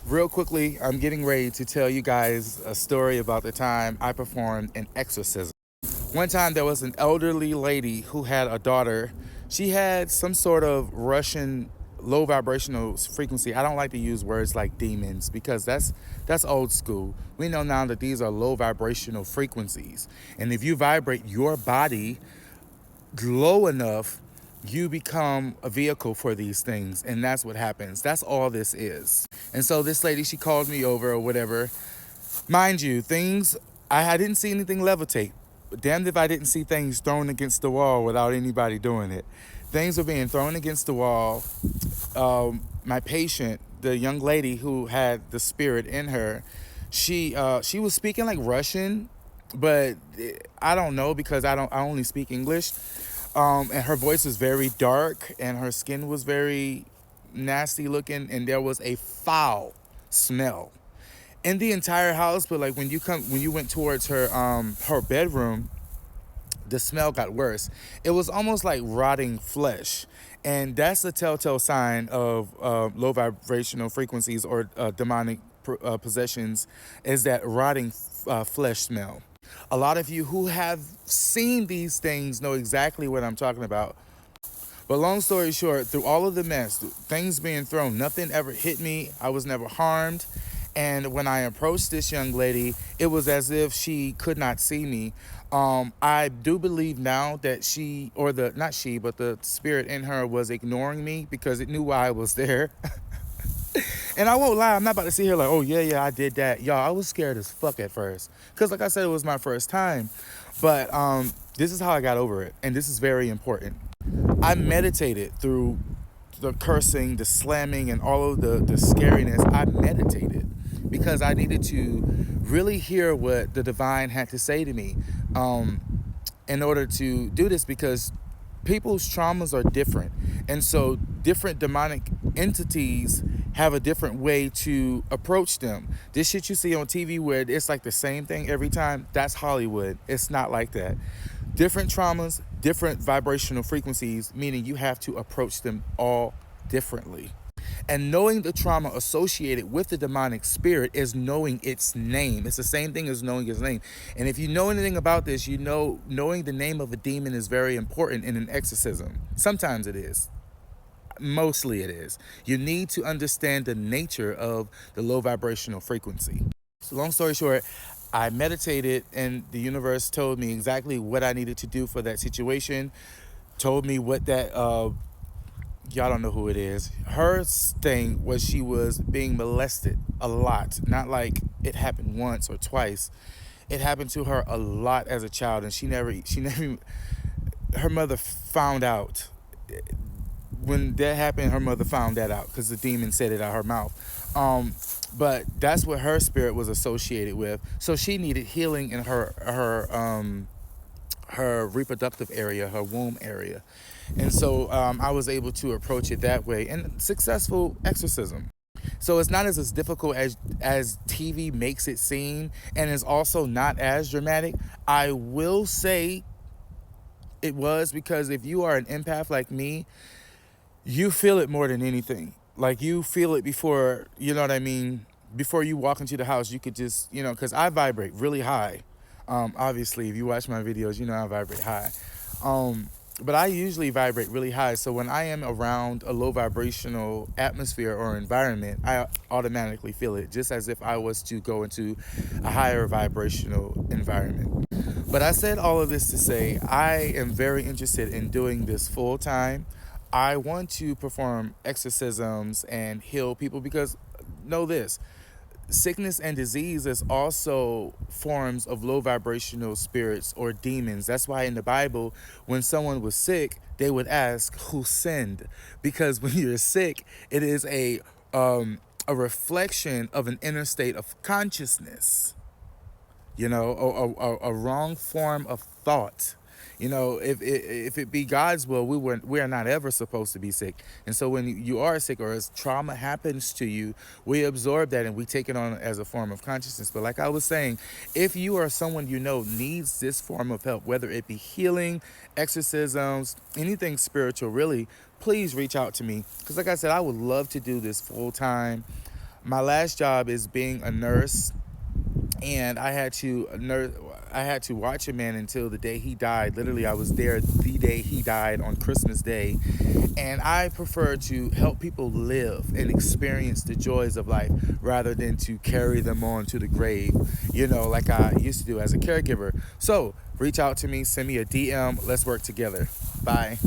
Real quickly, I'm getting ready to tell you guys a story about the time I performed an exorcism. One time there was an elderly lady who had a daughter. She had some sort of Russian low vibrational frequency. I don't like to use words like demons because that's old school. We know now that these are low vibrational frequencies. And if you vibrate your body low enough, you become a vehicle for these things, and that's what happens. That's all this is. And so this lady, she called me over or whatever. Mind you, things I didn't see anything levitate. Damned if I didn't see things thrown against the wall without anybody doing it. Things were being thrown against the wall. My patient, the young lady who had the spirit in her, she was speaking like Russian, but I don't know because I only speak English. And her voice was very dark, and her skin was very nasty looking, and there was a foul smell in the entire house. But like when you went towards her bedroom, the smell got worse. It was almost like rotting flesh. And that's a telltale sign of low vibrational frequencies or demonic possessions, is that rotting flesh smell. A lot of you who have seen these things know exactly what I'm talking about. But long story short, through all of the mess, things being thrown, nothing ever hit me. I was never harmed. And when I approached this young lady, it was as if she could not see me. I do believe now that she, or the, not she, but the spirit in her was ignoring me because it knew why I was there. And I won't lie, I'm not about to sit here like, oh, yeah, I did that. Y'all, I was scared as fuck at first. Because like I said, it was my first time. But this is how I got over it. And this is very important. I meditated through the cursing, the slamming, and all of the scariness. I meditated because I needed to really hear what the divine had to say to me in order to do this, because people's traumas are different. And so different demonic entities have a different way to approach them. This shit you see on TV where it's like the same thing every time, that's Hollywood. It's not like that. Different traumas, different vibrational frequencies, meaning you have to approach them all differently. And knowing the trauma associated with the demonic spirit is knowing its name. It's the same thing as knowing its name. And if you know anything about this, you know knowing the name of a demon is very important in an exorcism. Sometimes it is. Mostly it is. You need to understand the nature of the low vibrational frequency. So long story short, I meditated and the universe told me exactly what I needed to do for that situation. Told me what that y'all don't know who it is. Her thing was she was being molested a lot. Not like it happened once or twice. It happened to her a lot as a child, and she never her mother found out. When that happened, her mother found that out because the demon said it out her mouth. But that's what her spirit was associated with. So she needed healing in her reproductive area, her womb area. And so I was able to approach it that way, and successful exorcism. So it's not as difficult as TV makes it seem, and it's also not as dramatic. I will say it was, because if you are an empath like me, you feel it more than anything. Like you feel it before, you know what I mean? Before you walk into the house, you could just, because I vibrate really high. Obviously, if you watch my videos, you know I vibrate high. But I usually vibrate really high. So when I am around a low vibrational atmosphere or environment, I automatically feel it, just as if I was to go into a higher vibrational environment. But I said all of this to say I am very interested in doing this full time. I want to perform exorcisms and heal people because, know this, sickness and disease is also forms of low vibrational spirits or demons. That's why in the Bible, when someone was sick, they would ask, who sinned? Because when you're sick, it is a reflection of an inner state of consciousness, a wrong form of thought. If it be God's will, we are not ever supposed to be sick. And so when you are sick or as trauma happens to you, we absorb that and we take it on as a form of consciousness. But like I was saying, if you are someone needs this form of help, whether it be healing, exorcisms, anything spiritual, really, please reach out to me. Because like I said, I would love to do this full time. My last job is being a nurse, and I had to watch a man until the day he died. Literally, I was there the day he died on Christmas Day, and I prefer to help people live and experience the joys of life rather than to carry them on to the grave, like I used to do as a caregiver. So reach out to me, send me a DM. Let's work together. Bye.